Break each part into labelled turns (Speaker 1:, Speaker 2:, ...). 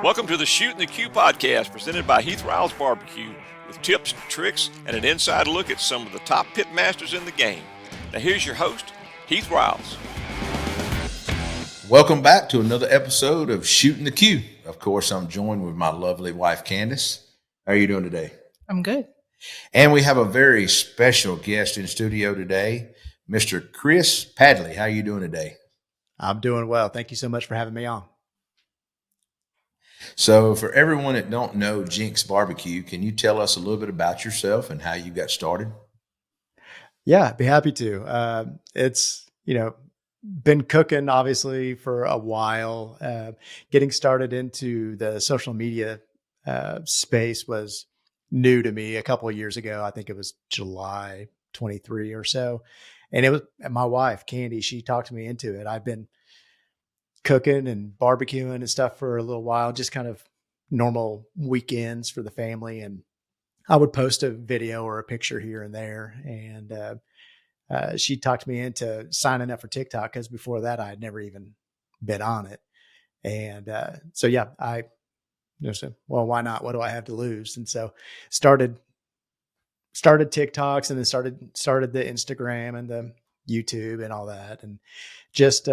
Speaker 1: Welcome to the Shootin' the Q podcast presented by Heath Riles BBQ with tips, tricks, and an inside look at some of the top pitmasters in the game. Now here's your host, Heath Riles.
Speaker 2: Welcome back to another episode of Shootin' the Q. Of course, I'm joined with my lovely wife, Candace. How are you doing today?
Speaker 3: I'm good.
Speaker 2: And we have a very special guest in studio today, Mr. Chris Padley. How are you doing today?
Speaker 4: I'm doing well. Thank you so much for having me on.
Speaker 2: So for everyone that don't know Jenks BBQ, can you tell us a little bit about yourself and how you got started?
Speaker 4: Yeah, I'd be happy to. It's, been cooking obviously for a while. Getting started into the social media space was new to me a couple of years ago. I think it was July 23 or so. And it was my wife, Candy, she talked me into it. I've been cooking and barbecuing and stuff for a little while, just kind of normal weekends for the family. And I would post a video or a picture here and there. And she talked me into signing up for TikTok because before that I had never even been on it. And I said, well, why not? What do I have to lose? And so started TikToks and then started the Instagram and the YouTube and all that. And just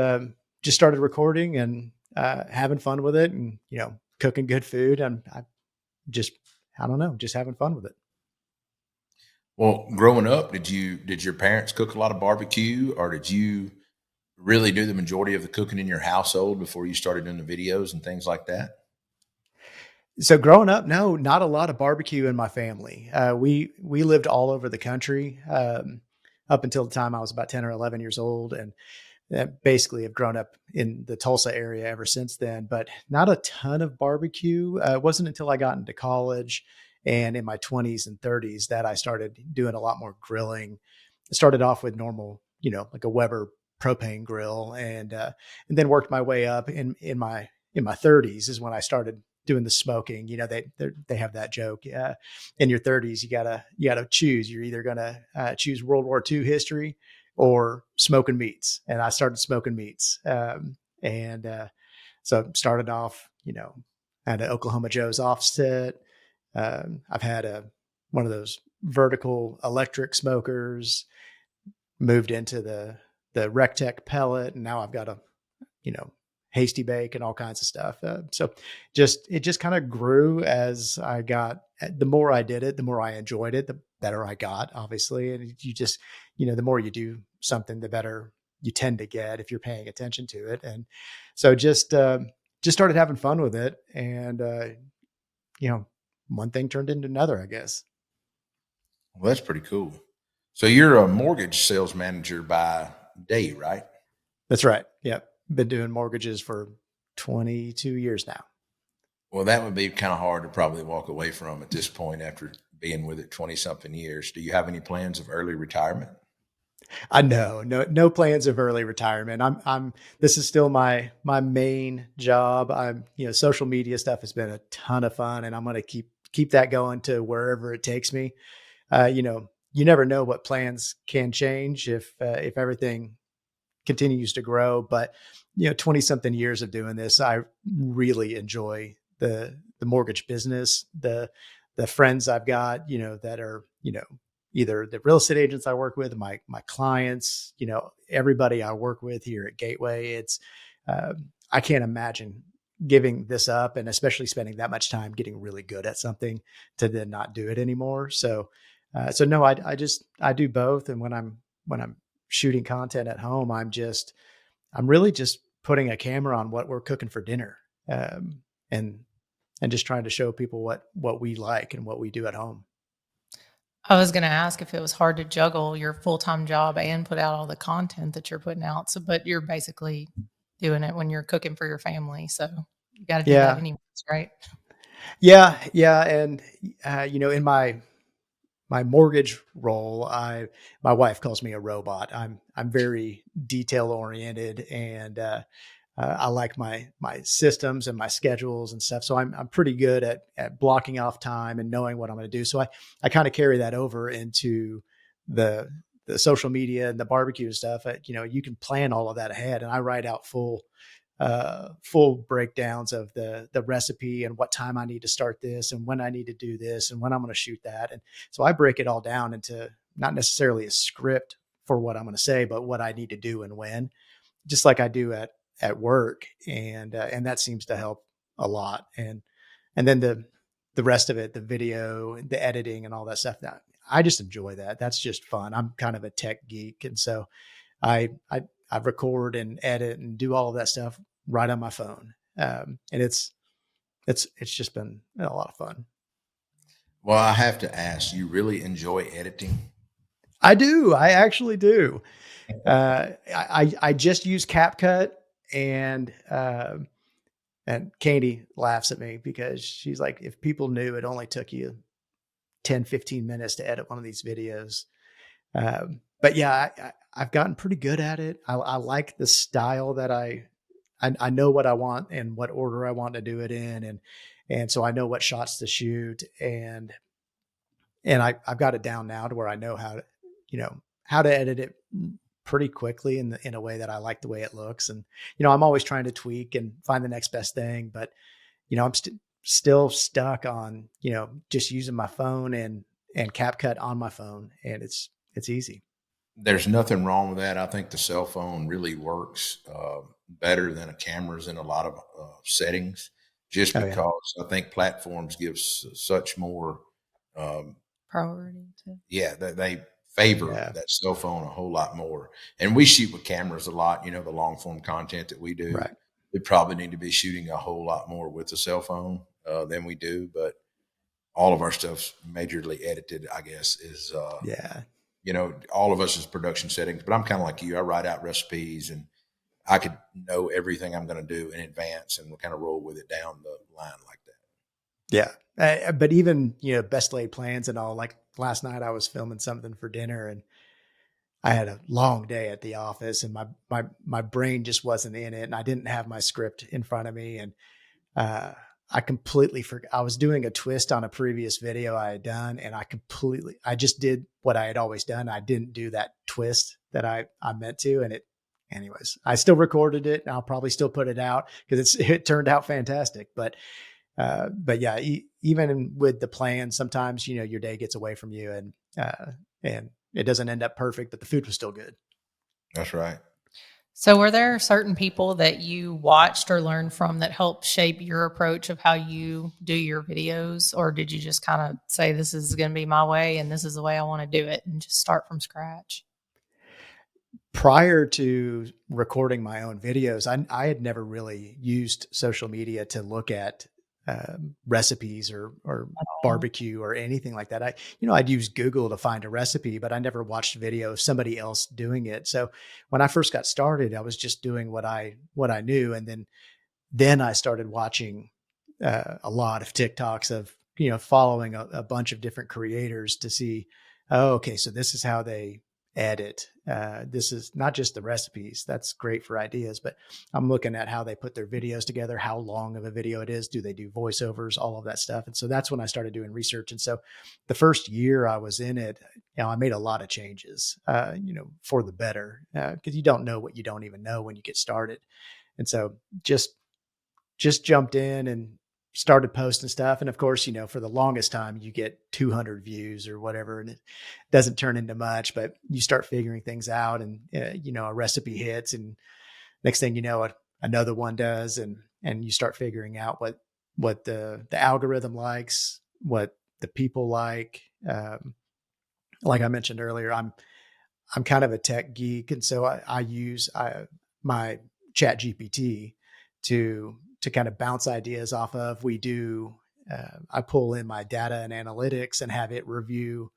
Speaker 4: started recording and having fun with it and, cooking good food. And just having fun with it.
Speaker 2: Well, growing up, did your parents cook a lot of barbecue, or did you really do the majority of the cooking in your household before you started doing the videos and things like that?
Speaker 4: So growing up, no, not a lot of barbecue in my family. We lived all over the country up until the time I was about 10 or 11 years old. And basically have grown up in the Tulsa area ever since then, but not a ton of barbecue. It wasn't until I got into college and in my 20s and 30s that I started doing a lot more grilling. I started off with normal, like a Weber propane grill, and then worked my way up. In my 30s is when I started doing the smoking. They have that joke. In your 30s, you gotta choose. You're either gonna choose World War II history or smoking meats. And I started smoking meats. So started off, had an Oklahoma Joe's offset. I've had one of those vertical electric smokers, moved into the Rectech pellet. And now I've got a, hasty bake and all kinds of stuff. So it just kind of grew as I got, the more I did it, the more I enjoyed it, the better I got, obviously. And you just, the more you do something, the better you tend to get if you're paying attention to it. And so just started having fun with it. And, one thing turned into another, I guess.
Speaker 2: Well, that's pretty cool. So you're a mortgage sales manager by day, right?
Speaker 4: That's right. Yep. Been doing mortgages for 22 years now.
Speaker 2: Well, that would be kind of hard to probably walk away from at this point after being with it 20 something years. Do you have any plans of early retirement?
Speaker 4: I know, no plans of early retirement. This is still my main job. Social media stuff has been a ton of fun, and I'm going to keep that going to wherever it takes me. You never know what plans can change if everything continues to grow, but 20 something years of doing this, I really enjoy the mortgage business, the friends I've got, that are, either the real estate agents I work with, my clients, everybody I work with here at Gateway. It's, I can't imagine giving this up, and especially spending that much time getting really good at something to then not do it anymore. So no, I do both. And when I'm shooting content at home, I'm really just putting a camera on what we're cooking for dinner. And just trying to show people what we like and what we do at home.
Speaker 3: I was going to ask if it was hard to juggle your full-time job and put out all the content that you're putting out. So, but you're basically doing it when you're cooking for your family. So you got to do that anyways, right?
Speaker 4: Yeah. And, in my mortgage role, my wife calls me a robot. I'm very detail oriented, and I like my systems and my schedules and stuff. So I'm pretty good at blocking off time and knowing what I'm going to do. So I kind of carry that over into the social media and the barbecue stuff. You can plan all of that ahead, and I write out full full breakdowns of the recipe and what time I need to start this and when I need to do this and when I'm going to shoot that. And so I break it all down into not necessarily a script for what I'm going to say, but what I need to do and when, just like I do at work. And that seems to help a lot. And then the rest of it, the video, the editing and all that stuff, that I just enjoy that. That's just fun. I'm kind of a tech geek. And so I record and edit and do all of that stuff right on my phone. And it's just been a lot of fun.
Speaker 2: Well, I have to ask, you really enjoy editing?
Speaker 4: I do. I actually do. I just use CapCut, and Katie laughs at me because she's like, if people knew it only took you 10, 15 minutes to edit one of these videos. But yeah, I've gotten pretty good at it. I like the style that I know what I want and what order I want to do it in. And so I know what shots to shoot, and I've got it down now to where I know how to edit it pretty quickly in a way that I like the way it looks. And, I'm always trying to tweak and find the next best thing, but, I'm still stuck on, just using my phone and CapCut on my phone, and it's easy.
Speaker 2: There's nothing wrong with that. I think the cell phone really works better than a camera's in a lot of settings, just because I think platforms give such more
Speaker 3: priority to.
Speaker 2: Yeah, they favor that cell phone a whole lot more. And we shoot with cameras a lot, the long form content that we do.
Speaker 4: Right.
Speaker 2: We probably need to be shooting a whole lot more with the cell phone than we do, but all of our stuff's majorly edited, I guess, is all of us is production settings. But I'm kind of like you. I write out recipes, and I could know everything I'm going to do in advance, and we'll kind of roll with it down the line like that.
Speaker 4: Yeah. But even, best laid plans and all, like last night I was filming something for dinner, and I had a long day at the office, and my brain just wasn't in it, and I didn't have my script in front of me. And, I completely forgot. I was doing a twist on a previous video I had done, and I just did what I had always done. I didn't do that twist that I meant to. And anyways, I still recorded it, and I'll probably still put it out because it turned out fantastic. But yeah, even with the plan, sometimes, your day gets away from you, and it doesn't end up perfect, but the food was still good.
Speaker 2: That's right.
Speaker 3: So were there certain people that you watched or learned from that helped shape your approach of how you do your videos? Or did you just kind of say, this is going to be my way and this is the way I want to do it, and just start from scratch?
Speaker 4: Prior to recording my own videos, I had never really used social media to look at recipes or barbecue or anything like that. I'd use Google to find a recipe, but I never watched a video of somebody else doing it. So when I first got started, I was just doing what I knew. And then I started watching a lot of TikToks of, following a bunch of different creators to see, okay, so this is how they edit. This is not just the recipes. That's great for ideas, but I'm looking at how they put their videos together, how long of a video it is. Do they do voiceovers, all of that stuff? And so that's when I started doing research. And so the first year I was in it, I made a lot of changes, for the better, because you don't know what you don't even know when you get started. And so just jumped in and started posting stuff. And of course, for the longest time you get 200 views or whatever, and it doesn't turn into much, but you start figuring things out, and, a recipe hits, and next thing you know, another one does. And you start figuring out what the algorithm likes, what the people like. Like I mentioned earlier, I'm kind of a tech geek. And so I use my Chat GPT to kind of bounce ideas off of. I pull in my data and analytics and have it review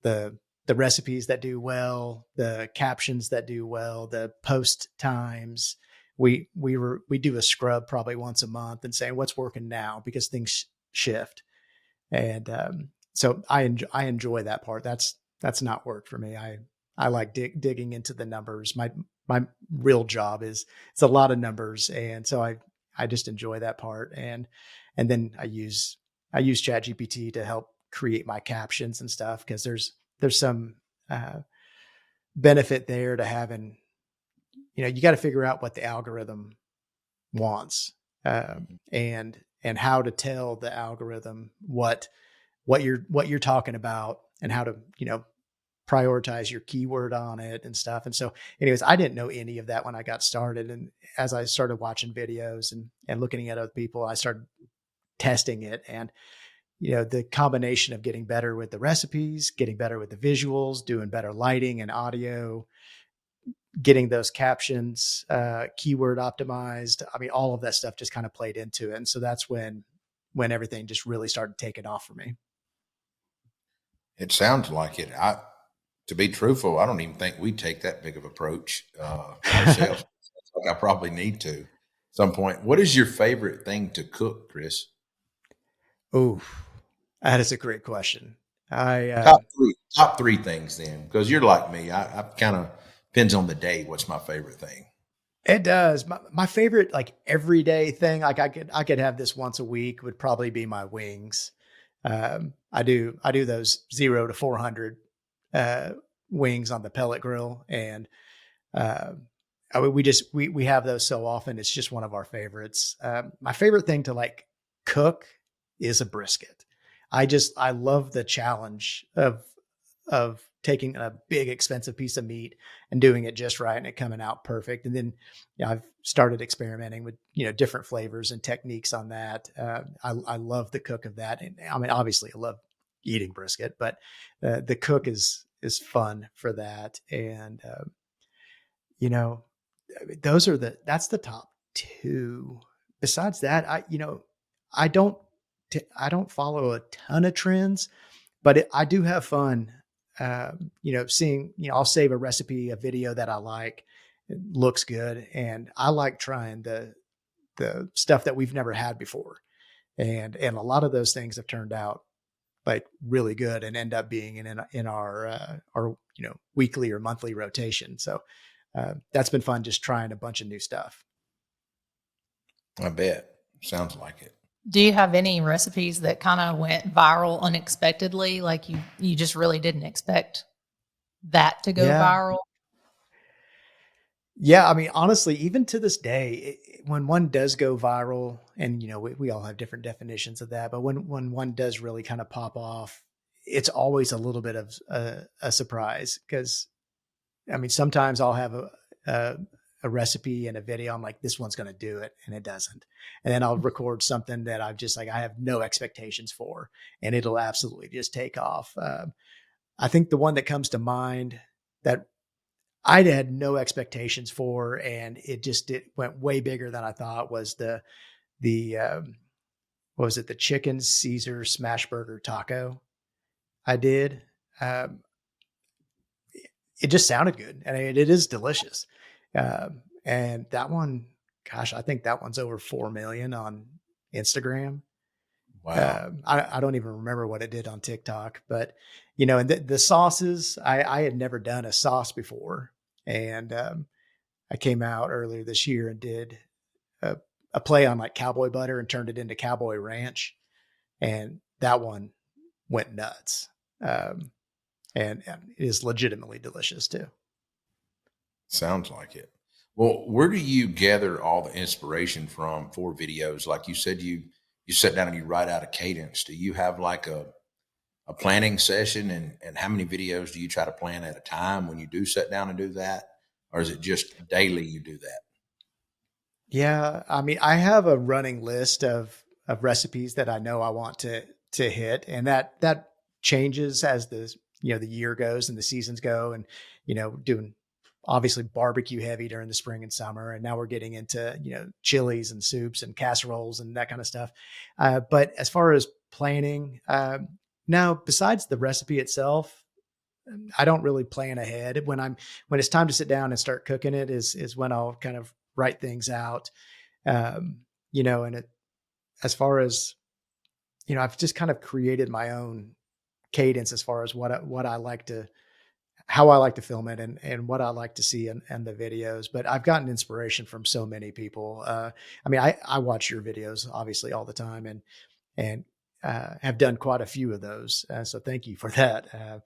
Speaker 4: the recipes that do well, the captions that do well, the post times. We do a scrub probably once a month and say what's working now, because things shift. And so I enjoy that part. That's not work for me. I like digging into the numbers. My real job it's a lot of numbers, and so I just enjoy that part. And then I use ChatGPT to help create my captions and stuff, because there's some benefit there to having, you got to figure out what the algorithm wants, and how to tell the algorithm what you're talking about and how to, prioritize your keyword on it and stuff. And so anyways, I didn't know any of that when I got started. And as I started watching videos and looking at other people, I started testing it. And, the combination of getting better with the recipes, getting better with the visuals, doing better lighting and audio, getting those captions, keyword optimized. I mean, all of that stuff just kind of played into it. And so that's when everything just really started taking off for me.
Speaker 2: It sounds like it. To be truthful, I don't even think we take that big of approach ourselves. Like I probably need to at some point. What is your favorite thing to cook, Chris?
Speaker 4: Oh, that is a great question.
Speaker 2: Top three things then, because you're like me. I kind of depends on the day. What's my favorite thing?
Speaker 4: It does. My favorite, like everyday thing, like I could have this once a week, would probably be my wings. I do those 0 to 400 wings on the pellet grill, and we have those so often. It's just one of our favorites. My favorite thing to like cook is a brisket. I love the challenge of taking a big expensive piece of meat and doing it just right and it coming out perfect. And then I've started experimenting with, different flavors and techniques on that. I love the cook of that. And I mean, obviously I love eating brisket, but the cook is fun for that. And, that's the top two. Besides that, I don't follow a ton of trends, but I do have fun. Seeing, I'll save a recipe, a video that I like, it looks good. And I like trying the stuff that we've never had before. And a lot of those things have turned out like really good and end up being in our weekly or monthly rotation. So that's been fun, just trying a bunch of new stuff.
Speaker 2: I bet. Sounds like it.
Speaker 3: Do you have any recipes that kind of went viral unexpectedly? Like you just really didn't expect that to go viral?
Speaker 4: Yeah. I mean, honestly, even to this day, when one does go viral, and, we all have different definitions of that, but when one does really kind of pop off, it's always a little bit of a surprise. Because, I mean, sometimes I'll have a recipe and a video. I'm like, this one's going to do it, and it doesn't. And then I'll record something that I've just like, I have no expectations for, and it'll absolutely just take off. I think the one that comes to mind that I had no expectations for, and it went way bigger than I thought, was the what was it? The chicken Caesar smash burger taco I did. It just sounded good, and it is delicious. And that one, gosh, I think that one's over 4 million on Instagram.
Speaker 2: Wow.
Speaker 4: I don't even remember what it did on TikTok, but and the sauces, I had never done a sauce before. And, I came out earlier this year and did a play on like cowboy butter and turned it into cowboy ranch. And that one went nuts. And it is legitimately delicious too.
Speaker 2: Sounds like it. Well, where do you gather all the inspiration from for videos? Like you said, you sit down and you write out a cadence. Do you have like a planning session, and how many videos do you try to plan at a time when you do sit down and do that? Or is it just daily you do that?
Speaker 4: Yeah. I mean, I have a running list of recipes that I know I want to hit, and that changes as the year goes and the seasons go, and, doing obviously barbecue heavy during the spring and summer. And now we're getting into, chilies and soups and casseroles and that kind of stuff. But as far as planning, now, besides the recipe itself, I don't really plan ahead. When it's time to sit down and start cooking it is when I'll kind of write things out. And as far as, I've just kind of created my own cadence as far as how I like to film it and what I like to see in the videos. But I've gotten inspiration from so many people. I mean, I watch your videos obviously all the time, and have done quite a few of those. So thank you for that.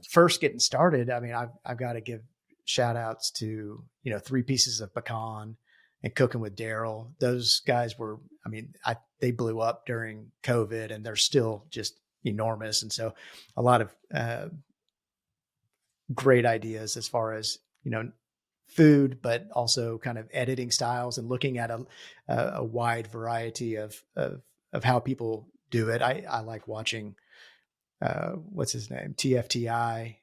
Speaker 4: First getting started, I mean, I've got to give shout outs to, 3 pieces of pecan and Cooking with Daryl. Those guys were, I mean, they blew up during COVID, and they're still just enormous. And so a lot of great ideas as far as, food, but also kind of editing styles and looking at a wide variety of how people do it. I like watching, what's his name? TFTI,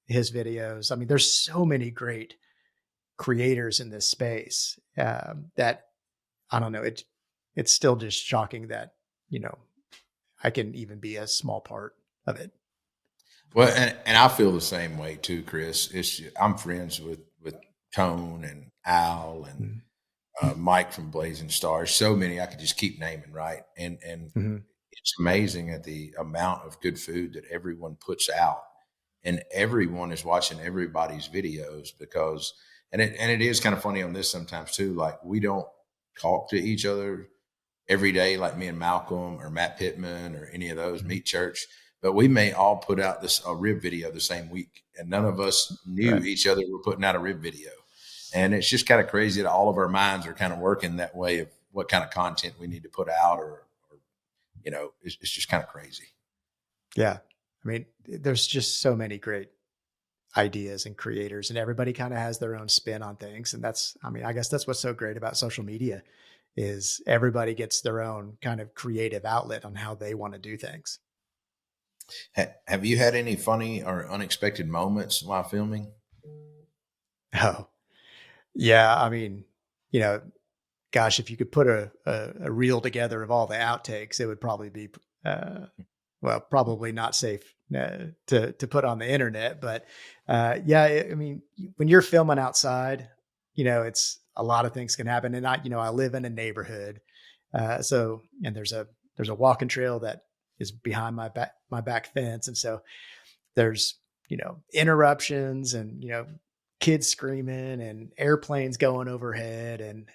Speaker 4: his videos. I mean, there's so many great creators in this space, that I don't know. It's still just shocking that, I can even be a small part of it.
Speaker 2: Well, and I feel the same way too, Chris. I'm friends with Tone and Al and Mike from Blazing Stars. So many I could just keep naming, right? And it's amazing at the amount of good food that everyone puts out, and everyone is watching everybody's videos because, and it is kind of funny on this sometimes too. Like, we don't talk to each other every day like me and Malcolm or Matt Pittman or any of those, Meat Church. But we may all put out a rib video the same week, and none of us knew each other were putting out a rib video. And it's just kind of crazy that all of our minds are kind of working that way of what kind of content we need to put out, or it's just kind of crazy.
Speaker 4: Yeah. I mean, there's just so many great ideas and creators, and everybody kind of has their own spin on things. And I guess that's what's so great about social media, is everybody gets their own kind of creative outlet on how they want to do things.
Speaker 2: Have you had any funny or unexpected moments while filming?
Speaker 4: Oh, yeah. I mean, gosh, if you could put a reel together of all the outtakes, it would probably be, probably not safe to put on the internet. But yeah, I mean, when you're filming outside, it's a lot of things can happen. And I live in a neighborhood, and there's a walking trail that is behind my back fence. And so there's, interruptions and, kids screaming and airplanes going overhead and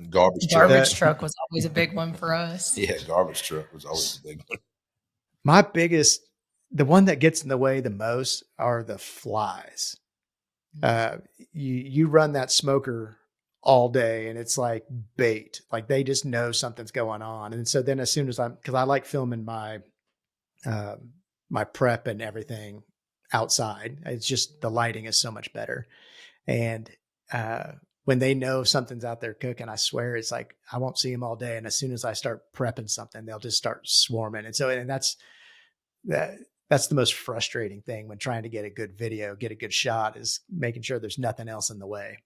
Speaker 2: Garbage
Speaker 3: truck was always a big one for us.
Speaker 2: Yeah. Garbage truck was always a big one.
Speaker 4: The one that gets in the way the most are the flies. You run that smoker all day and it's like bait, like they just know something's going on. And so then as soon as because I like filming my prep and everything outside, it's just, the lighting is so much better. And when they know something's out there cooking, I swear it's like, I won't see them all day. And as soon as I start prepping something, they'll just start swarming. And that's the most frustrating thing when trying to get a good video, get a good shot, is making sure there's nothing else in the way.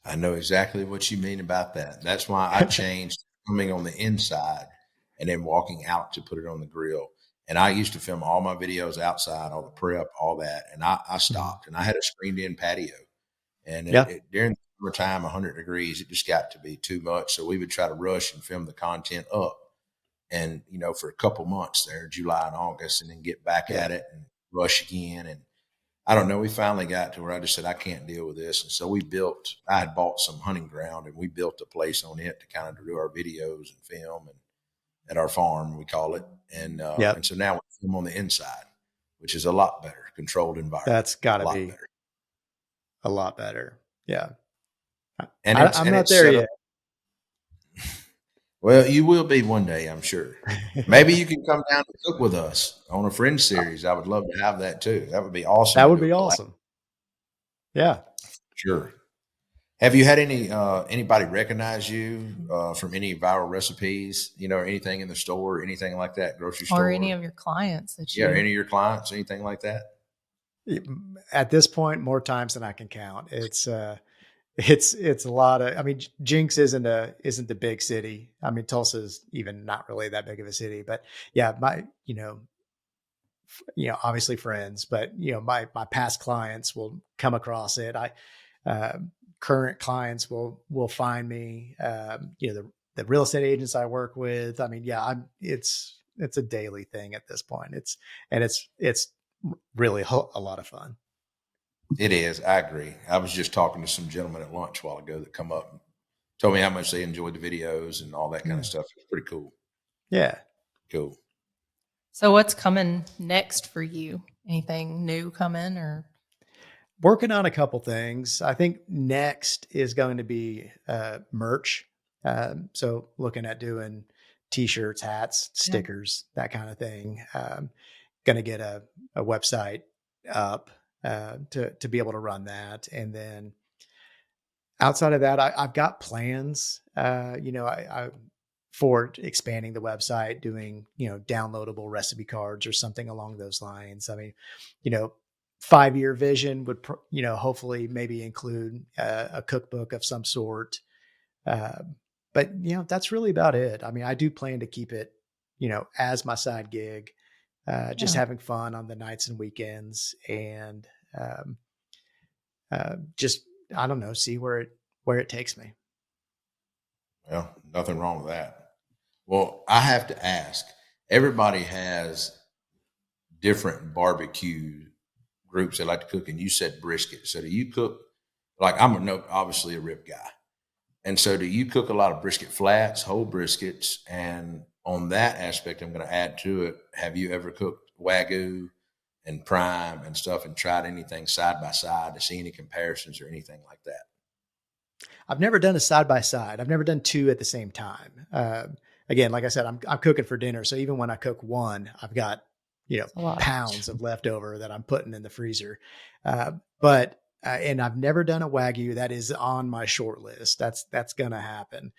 Speaker 2: I know exactly what you mean about that. That's why I changed filming on the inside and then walking out to put it on the grill. And I used to film all my videos outside, all the prep, all that. And I stopped, and I had a screened in patio. And during the summertime, 100 degrees, it just got to be too much. So we would try to rush and film the content up. And, for a couple months there, July and August, and then get back at it and rush again. And I don't know, we finally got to where I just said, I can't deal with this. And so I had bought some hunting ground, and we built a place on it to kind of do our videos and film, and at our farm, we call it. And so now we film on the inside, which is a lot better, controlled environment.
Speaker 4: That's got to be a lot better. Yeah.
Speaker 2: And
Speaker 4: I'm not there yet.
Speaker 2: Well, you will be one day, I'm sure. Maybe you can come down to cook with us on a Friend series. I would love to have that too. That would be awesome.
Speaker 4: That would be awesome. Yeah.
Speaker 2: Sure. Have you had anybody recognize you from any viral recipes, or anything in the store, or anything like that, grocery store?
Speaker 3: Or any of your clients that you...
Speaker 2: Yeah, any of your clients, anything like that?
Speaker 4: At this point, more times than I can count. It's a lot of, I mean, Jenks isn't a big city. I mean, Tulsa's even not really that big of a city, but yeah, obviously friends, but my past clients will come across it. Current clients will find me, the real estate agents I work with. I mean, it's a daily thing at this point. It's really a lot of fun.
Speaker 2: It is. I agree. I was just talking to some gentlemen at lunch a while ago that come up and told me how much they enjoyed the videos and all that kind of stuff. It's pretty cool.
Speaker 4: Yeah.
Speaker 2: Cool.
Speaker 3: So what's coming next for you? Anything new coming, or?
Speaker 4: Working on a couple things. I think next is going to be merch. So looking at doing t-shirts, hats, stickers, that kind of thing. Going to get a website up to be able to run that. And then outside of that, I've got plans, I for expanding the website, doing, downloadable recipe cards or something along those lines. I mean, 5-year vision would, hopefully maybe include a cookbook of some sort. But that's really about it. I mean, I do plan to keep it, as my side gig, just having fun on the nights and weekends, and just, I don't know, see where it takes me.
Speaker 2: Well, nothing wrong with that. Well, I have to ask, everybody has different barbecue groups that like to cook, and you said brisket. So do you cook, like obviously a rib guy. And so do you cook a lot of brisket flats, whole briskets? And on that aspect, I'm going to add to it, have you ever cooked Wagyu and prime and stuff and tried anything side by side to see any comparisons or anything like that?
Speaker 4: I've never done a side by side. I've never done two at the same time. Again, like I said, I'm cooking for dinner. So even when I cook one, I've got, pounds of leftover that I'm putting in the freezer. But and I've never done a Wagyu. That is on my short list. That's going to happen.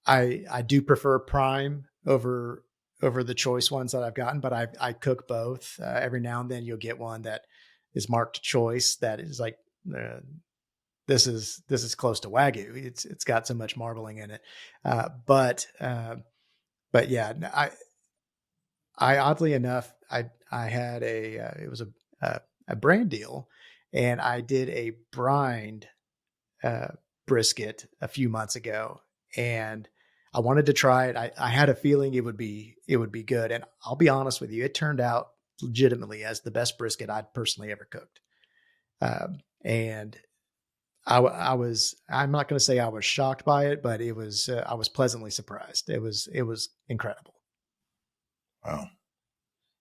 Speaker 4: I do prefer prime over the choice ones that I've gotten, but I cook both. Every now and then you'll get one that is marked choice that is like, this is close to Wagyu. It's got so much marbling in it. But yeah, I oddly enough, I had it was a brand deal, and I did a brined brisket a few months ago, and I wanted to try it. I had a feeling it would be good, and I'll be honest with you, it turned out legitimately as the best brisket I'd personally ever cooked. And I'm not going to say I was shocked by it, but it was, I was pleasantly surprised. It was incredible.
Speaker 2: Wow.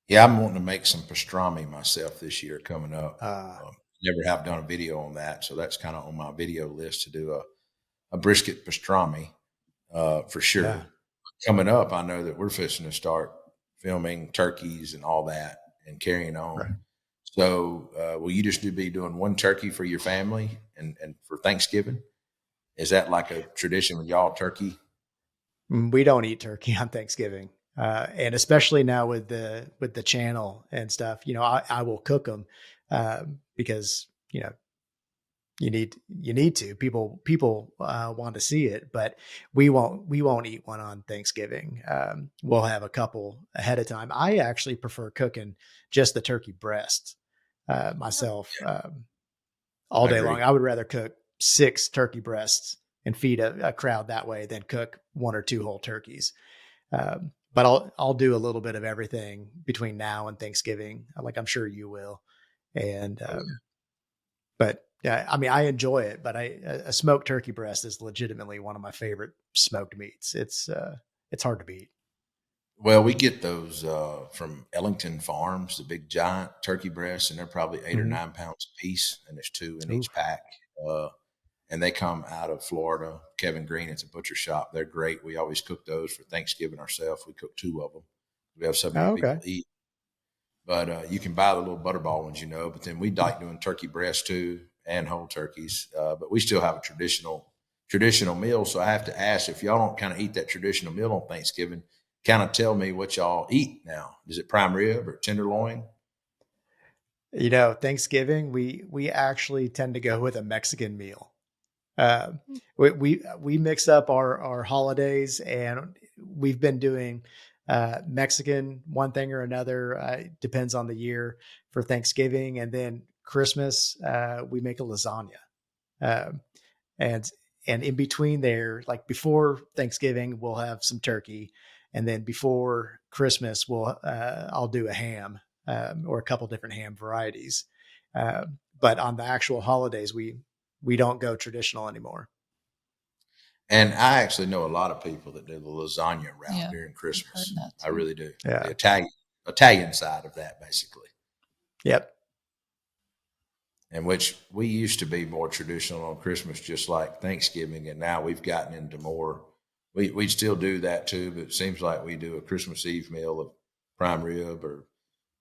Speaker 2: Yeah, I'm wanting to make some pastrami myself this year coming up. Never have done a video on that, so that's kind of on my video list to do a brisket pastrami for sure. Yeah. Coming up, I know that we're fixing to start filming turkeys and all that and carrying on. Right. So will you just be doing one turkey for your family and for Thanksgiving? Is that like a tradition with y'all, turkey?
Speaker 4: We don't eat turkey on Thanksgiving. And especially now with the channel and stuff, I will cook them because, you need to, people want to see it, but we won't eat one on Thanksgiving. We'll have a couple ahead of time. I actually prefer cooking just the turkey breasts myself all day long. I would rather cook 6 turkey breasts and feed a crowd that way than cook 1 or 2 whole turkeys. But I'll do a little bit of everything between now and Thanksgiving, like I'm sure you will. And but yeah, I mean, I enjoy it, but a smoked turkey breast is legitimately one of my favorite smoked meats. It's hard to beat.
Speaker 2: Well, we get those from Ellington Farms, the big giant turkey breasts, and they're probably 8 or 9 pounds a piece, and there's 2 in each pack. And they come out of Florida. Kevin Green, it's a butcher shop. They're great. We always cook those for Thanksgiving ourselves. We cook 2 of them. We have something people eat. But you can buy the little butterball ones, but then we like doing turkey breast too and whole turkeys. But we still have a traditional meal. So I have to ask, if y'all don't kind of eat that traditional meal on Thanksgiving, kind of tell me what y'all eat now. Is it prime rib or tenderloin?
Speaker 4: Thanksgiving, we actually tend to go with a Mexican meal. We mix up our holidays, and we've been doing Mexican one thing or another, depends on the year, for Thanksgiving. And then Christmas, we make a lasagna. And in between there, like before Thanksgiving, we'll have some turkey. And then before Christmas, I'll do a ham, or a couple different ham varieties. But on the actual holidays, we don't go traditional anymore.
Speaker 2: And I actually know a lot of people that do the lasagna route during Christmas. I really do. Yeah. The Italian side of that, basically.
Speaker 4: Yep.
Speaker 2: and which we used to be more traditional on Christmas, just like Thanksgiving, and now we've gotten into more. We still do that too, but it seems like we do a Christmas Eve meal of prime rib or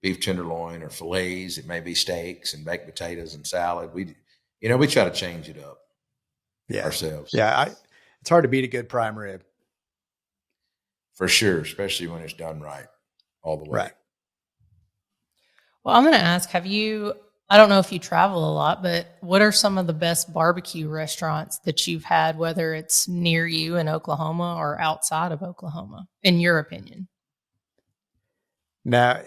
Speaker 2: beef tenderloin or fillets. It may be steaks and baked potatoes and salad. We try to change it up ourselves.
Speaker 4: Yeah, it's hard to beat a good prime rib.
Speaker 2: For sure, especially when it's done right all the way.
Speaker 4: Right.
Speaker 3: Well, I'm going to ask, I don't know if you travel a lot, but what are some of the best barbecue restaurants that you've had, whether it's near you in Oklahoma or outside of Oklahoma, in your opinion?
Speaker 4: Now,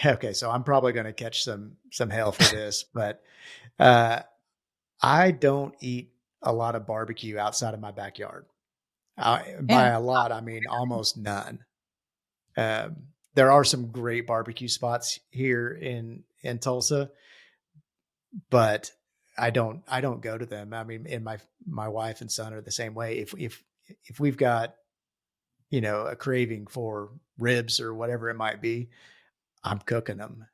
Speaker 4: okay, so I'm probably going to catch some hell for this, but I don't eat a lot of barbecue outside of my backyard. By a lot, I mean almost none. There are some great barbecue spots here in Tulsa, but I don't go to them. I mean, and my wife and son are the same way. If we've got, a craving for ribs or whatever it might be, I'm cooking them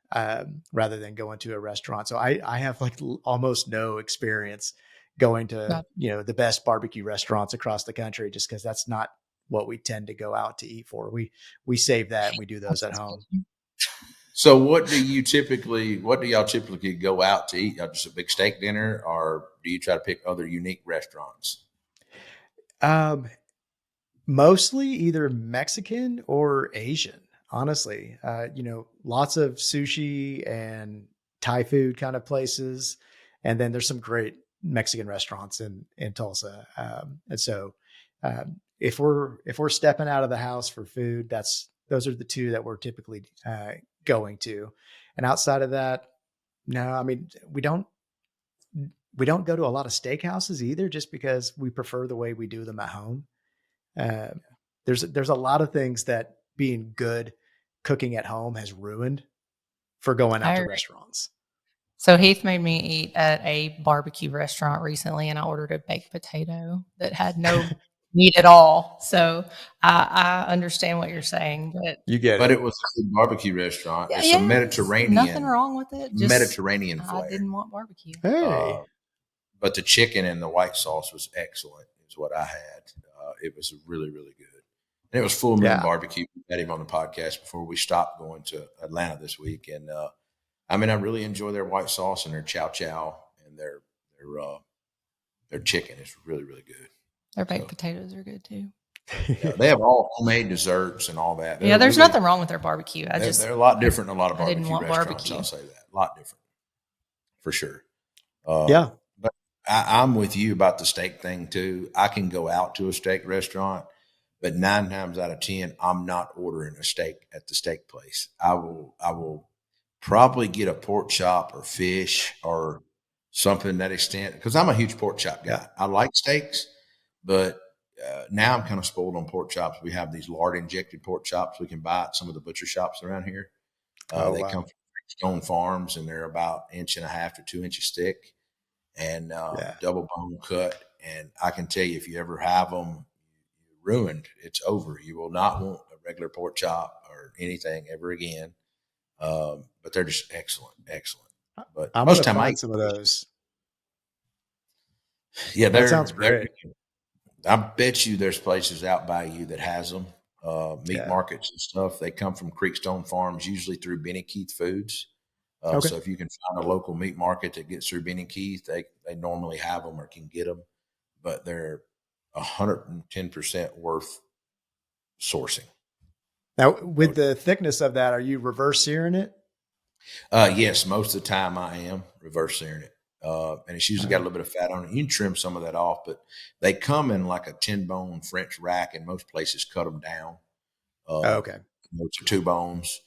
Speaker 4: rather than going to a restaurant. So I have like almost no experience going to, the best barbecue restaurants across the country, just because that's not what we tend to go out to eat for. We save that and we do those at home.
Speaker 2: So what do y'all typically go out to eat? Y'all just a big steak dinner, or do you try to pick other unique restaurants?
Speaker 4: Mostly either Mexican or Asian, honestly. Lots of sushi and Thai food kind of places. And then there's some great Mexican restaurants in Tulsa. And so if we're stepping out of the house for food, those are the two that we're typically going to. And outside of that, no, I mean, we don't go to a lot of steakhouses either, just because we prefer the way we do them at home. There's a lot of things that being good cooking at home has ruined for going out to restaurants.
Speaker 3: So Heath made me eat at a barbecue restaurant recently, and I ordered a baked potato that had no meat at all. So I understand what you're saying, but
Speaker 4: you get
Speaker 2: it.
Speaker 4: But
Speaker 2: it was a good barbecue restaurant. It's a Mediterranean.
Speaker 3: Nothing wrong with it. Just
Speaker 2: Mediterranean flair.
Speaker 3: I didn't want barbecue.
Speaker 4: Hey.
Speaker 2: But the chicken and the white sauce was excellent. Is what I had. It was really, really good. And it was Full Moon Barbecue. We had him on the podcast before we stopped going to Atlanta this week. And I really enjoy their white sauce and their chow chow and their chicken. It's really, really good.
Speaker 3: Their baked potatoes are good too.
Speaker 2: They have all homemade desserts and all that.
Speaker 3: There's nothing wrong with their barbecue.
Speaker 2: They're a lot different than a lot of barbecue restaurants.
Speaker 3: Barbecue.
Speaker 2: I'll say that. A lot different. For sure.
Speaker 4: But
Speaker 2: I'm with you about the steak thing too. I can go out to a steak restaurant, but 9 times out of 10, I'm not ordering a steak at the steak place. I will probably get a pork chop or fish or something to that extent, because I'm a huge pork chop guy. I like steaks, but now I'm kind of spoiled on pork chops. We have these lard injected pork chops we can buy at some of the butcher shops around here. They come from Stone Farms, and they're about 1.5 to 2 inches thick. And double bone cut. And I can tell you, if you ever have them, you're ruined. It's over. You will not want a regular pork chop or anything ever again. But they're just excellent. But
Speaker 4: I'm
Speaker 2: most
Speaker 4: time
Speaker 2: I
Speaker 4: eat some of those.
Speaker 2: Yeah,
Speaker 4: that sounds great.
Speaker 2: I bet you there's places out by you that has them. Meat markets and stuff. They come from Creekstone Farms, usually through Benny Keith Foods. So if you can find a local meat market that gets through Benny Keith, they normally have them or can get them, but they're 110% worth sourcing.
Speaker 4: Now, with the thickness of that, are you reverse searing it?
Speaker 2: Yes, most of the time I am reverse searing it. And it's usually got a little bit of fat on it. You can trim some of that off, but they come in like a 10-bone French rack, and most places cut them down. To 2 bones.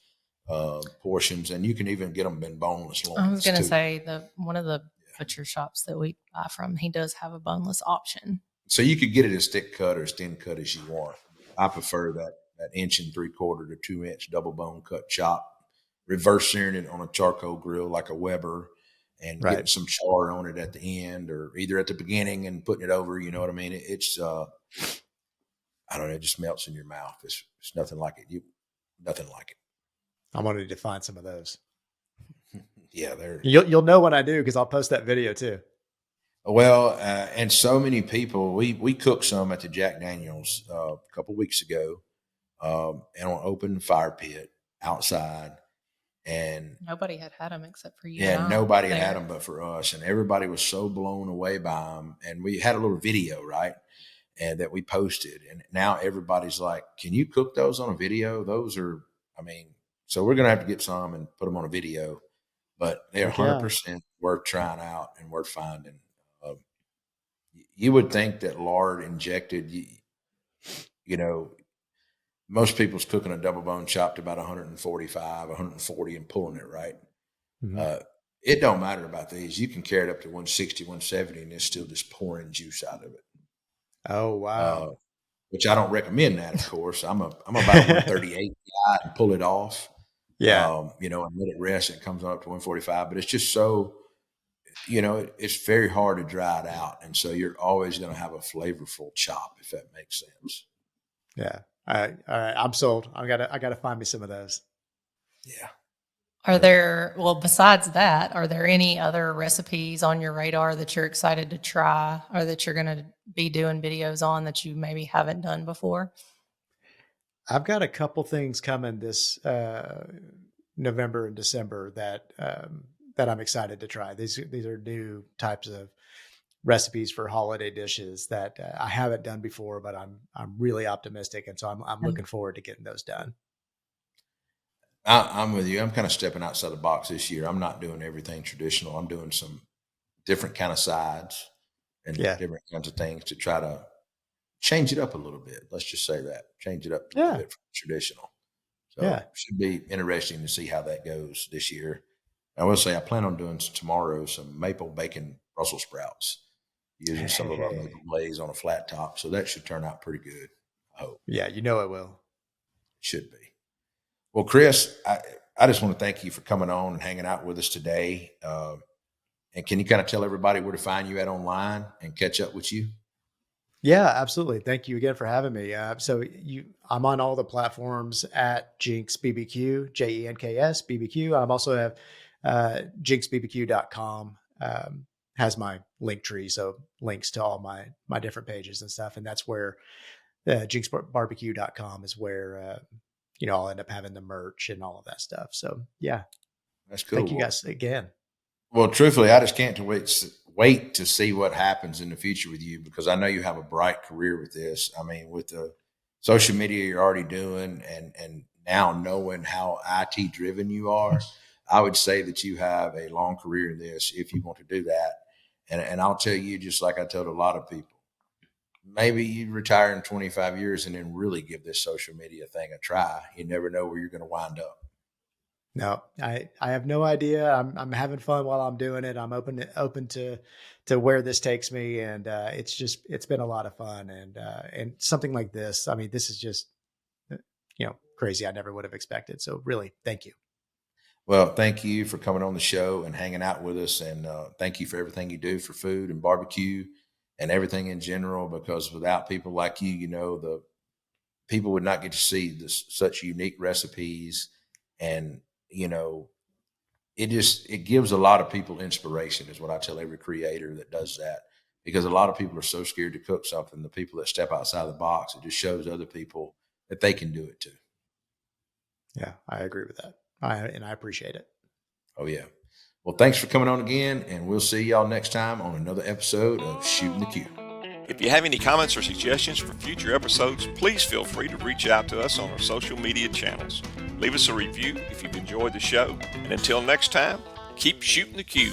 Speaker 2: Portions, and you can even get them in boneless loins.
Speaker 3: I was going to say one of the butcher shops that we buy from, he does have a boneless option.
Speaker 2: So you could get it as thick cut or as thin cut as you want. I prefer that 1 3/4 to 2 inch double bone cut chop, reverse searing it on a charcoal grill like a Weber, and getting some char on it at the end or either at the beginning and putting it over. You know what I mean? It's I don't know. It just melts in your mouth. It's nothing like it. Nothing like it.
Speaker 4: I wanted to find some of those.
Speaker 2: Yeah, they're.
Speaker 4: You'll know when I do because I'll post that video too.
Speaker 2: Well, and so many people. We cooked some at the Jack Daniels a couple weeks ago, and on open fire pit outside, and
Speaker 3: nobody had them except for you.
Speaker 2: Yeah, nobody had them but for us, and everybody was so blown away by them. And we had a little video, right, and that we posted, and now everybody's like, "Can you cook those on a video?" Those are, so we're gonna have to get some and put them on a video. But they're 100% worth trying out and worth finding. You would think that lard injected, most people's cooking a double bone chopped about 145, 140 and pulling it, right? Mm-hmm. It don't matter about these. You can carry it up to 160, 170 and it's still just pouring juice out of it.
Speaker 4: Oh, wow.
Speaker 2: Which I don't recommend that, of course. I'm about 138 guy and pull it off. Yeah. And let it rest. And it comes on up to 145, but it's just so, it's very hard to dry it out. And so you're always going to have a flavorful chop, if that makes sense.
Speaker 4: Yeah. All right. I'm sold. I gotta find me some of those.
Speaker 2: Yeah.
Speaker 3: Besides that, are there any other recipes on your radar that you're excited to try or that you're going to be doing videos on that you maybe haven't done before?
Speaker 4: I've got a couple things coming this November and December that I'm excited to try. These are new types of recipes for holiday dishes that I haven't done before, but I'm really optimistic, and so I'm looking forward to getting those done.
Speaker 2: I'm with you. I'm kind of stepping outside the box this year. I'm not doing everything traditional. I'm doing some different kind of sides and different kinds of things to try to change it up a little bit. Let's just say that. Change it up a little bit from traditional. So it should be interesting to see how that goes this year. I will say I plan on doing tomorrow some maple bacon Brussels sprouts using some of our maple glaze on a flat top. So that should turn out pretty good, I hope.
Speaker 4: Yeah, it will.
Speaker 2: It should be. Well, Chris, I just want to thank you for coming on and hanging out with us today. And can you kind of tell everybody where to find you at online and catch up with you?
Speaker 4: Yeah, absolutely. Thank you again for having me. I'm on all the platforms at Jenks BBQ, JENKS BBQ. I'm also have JenksBBQ.com has my link tree, so links to all my different pages and stuff. And that's where JenksBBQ.com is where I'll end up having the merch and all of that stuff. So yeah,
Speaker 2: that's cool.
Speaker 4: Thank you guys again.
Speaker 2: Well, truthfully, I just can't wait to see what happens in the future with you, because I know you have a bright career with this. I mean, with the social media you're already doing and now knowing how IT driven you are, I would say that you have a long career in this if you want to do that. And I'll tell you, just like I told a lot of people, maybe you retire in 25 years and then really give this social media thing a try. You never know where you're going to wind up.
Speaker 4: No, I have no idea. I'm having fun while I'm doing it. I'm open to where this takes me. And it's been a lot of fun. And something like this, I mean, this is just, crazy. I never would have expected. So really, thank you.
Speaker 2: Well, thank you for coming on the show and hanging out with us. And thank you for everything you do for food and barbecue and everything in general, because without people like you, the people would not get to see such unique recipes. And, it gives a lot of people inspiration, is what I tell every creator that does that, because a lot of people are so scared to cook something. The people that step outside the box, it just shows other people that they can do it too.
Speaker 4: Yeah, I agree with that. I appreciate it.
Speaker 2: Oh, yeah. Well, thanks for coming on again, and we'll see y'all next time on another episode of Shootin' the Q.
Speaker 1: If you have any comments or suggestions for future episodes, please feel free to reach out to us on our social media channels. Leave us a review if you've enjoyed the show. And until next time, keep shooting the Q.